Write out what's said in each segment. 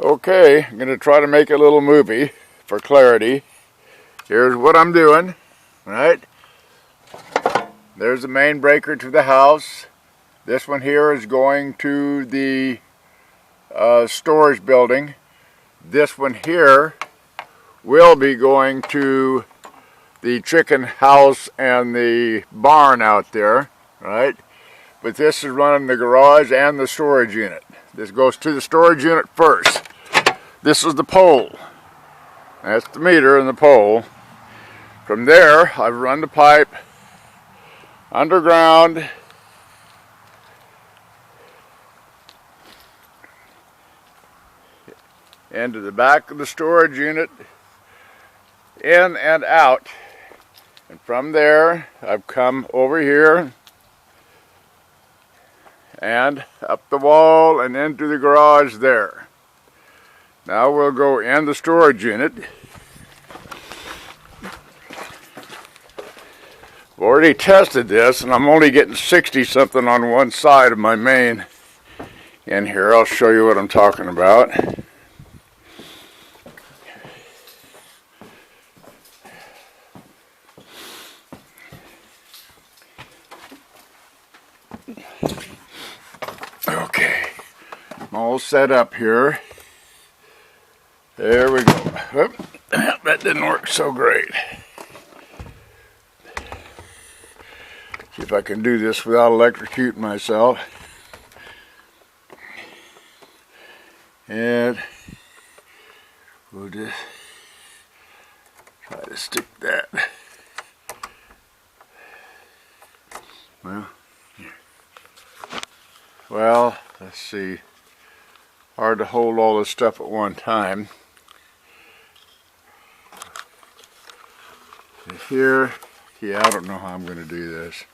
Okay, I'm going to try to make a little movie for clarity. Here's what I'm doing, right? There's the main breaker to the house. This one here is going to the storage building. This one here will be going to the chicken house and the barn out there, right? But this is running the garage and the storage unit. This goes to the storage unit first. This is the pole. That's the meter and the pole. From there, I've run the pipe underground into the back of the storage unit, in and out. And from there, I've come over here and up the wall and into the garage there. Now we'll go in the storage unit. I've already tested this, and I'm only getting 60 something on one side of my main in here. I'll show you what I'm talking about. Okay, I'm all set up here. There we go. Oop, that didn't work so great. See if I can do this without electrocuting myself. And we'll just try to stick that. Well, let's see. Hard to hold all this stuff at one time. Here, yeah, I don't know how I'm going to do this.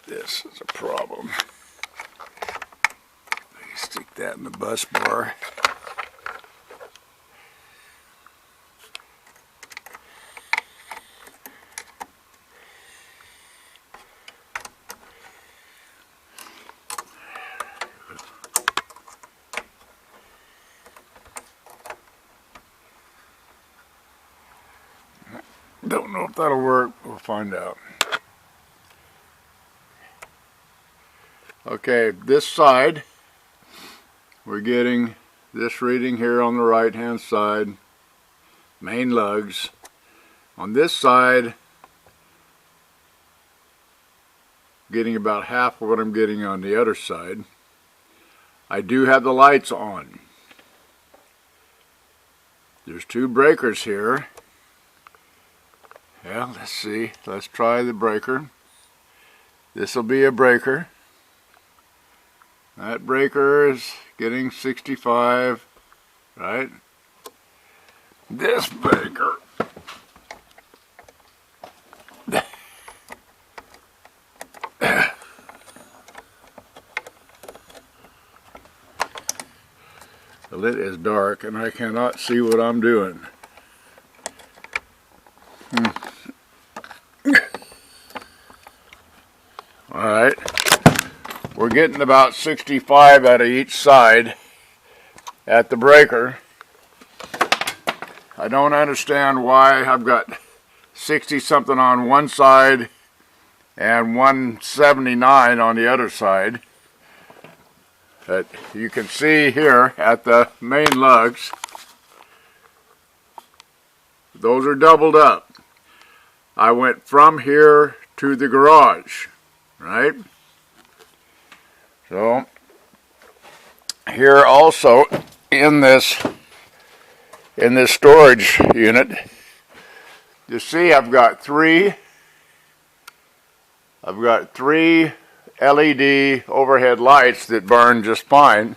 This is a problem. Stick that in the bus bar. Don't know if that'll work. We'll find out. Okay, this side, we're getting this reading here on the right hand side, main lugs. On this side, getting about half of what I'm getting on the other side. I do have the lights on. There's two breakers here. Yeah, let's see. Let's try the breaker. This will be a breaker. That breaker is getting 65, right? This breaker. Well, it is dark and I cannot see what I'm doing. Alright, we're getting about 65 out of each side at the breaker. I don't understand why I've got 60 something on one side and 179 on the other side. But you can see here at the main lugs, those are doubled up. I went from here to the garage. Right? So here also in this storage unit, you see I've got three LED overhead lights that burn just fine.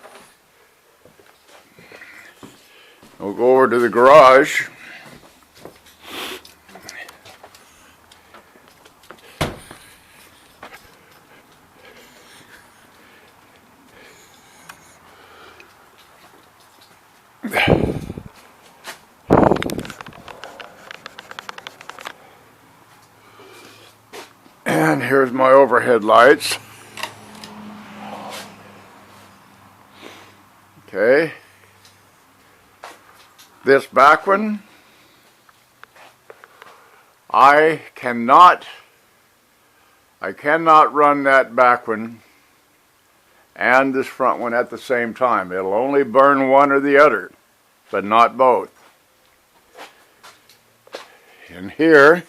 We'll go over to the garage. here's my overhead lights. Okay. This back one, I cannot run that back one and this front one at the same time. It'll only burn one or the other, but not both. And here,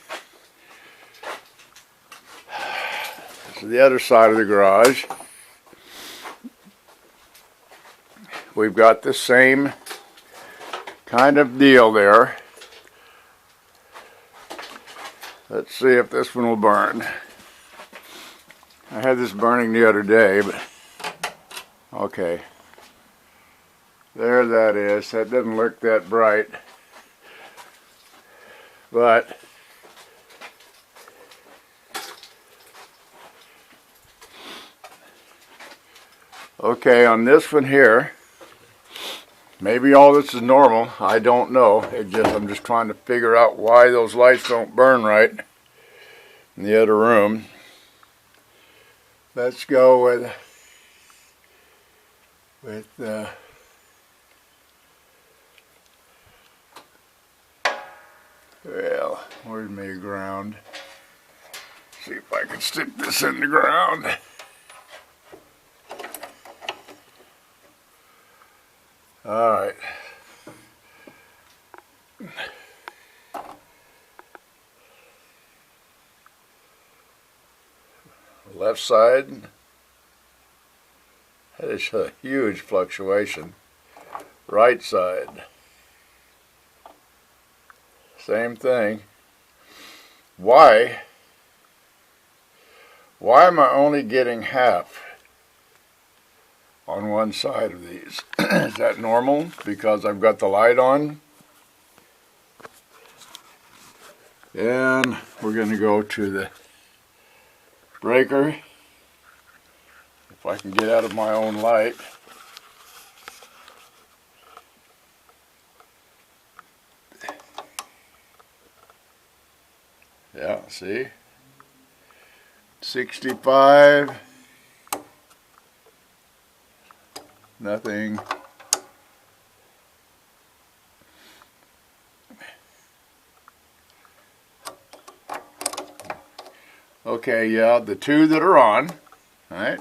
this is the other side of the garage. We've got the same kind of deal there. Let's see if this one will burn. I had this burning the other day, but okay. There that is. That doesn't look that bright. But okay, on this one here, maybe all this is normal. I don't know. I'm just trying to figure out why those lights don't burn right in the other room. Let's go with well, where's my ground? See if I can stick this in the ground. All right. Left side. That is a huge fluctuation. Right side. Same thing. Why am I only getting half on one side of these? Is that normal because I've got the light on? And we're going to go to the breaker. If I can get out of my own light. Yeah, see? 65. Nothing. Okay, yeah, the two that are on, right?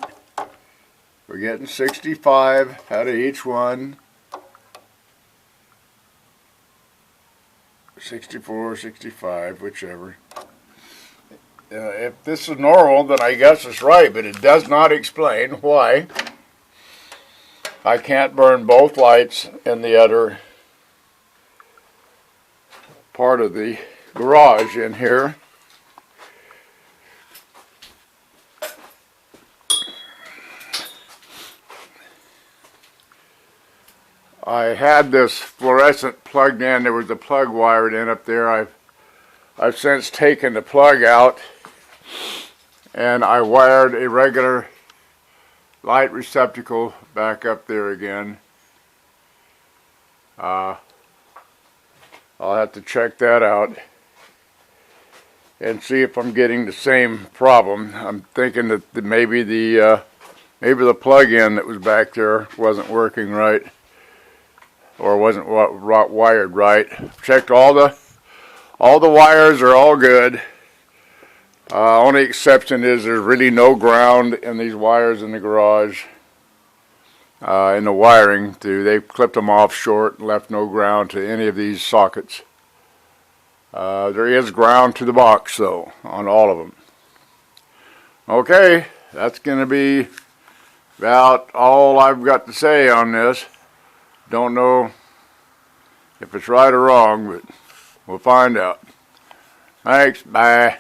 We're getting 65 out of each one. 64, 65, whichever. If this is normal, then I guess it's right, but it does not explain why I can't burn both lights in the other part of the garage in here. I had this fluorescent plugged in. There was a plug wired in up there. I've since taken the plug out and I wired a regular light receptacle back up there again. I'll have to check that out and see if I'm getting the same problem. I'm thinking that maybe the plug-in that was back there wasn't working right, or wasn't wired right. Checked all the wires are all good. Only exception is there's really no ground in these wires in the garage. In the wiring, they clipped them off short and left no ground to any of these sockets. There is ground to the box though, on all of them. Okay, that's going to be about all I've got to say on this. Don't know if it's right or wrong, but we'll find out. Thanks, bye.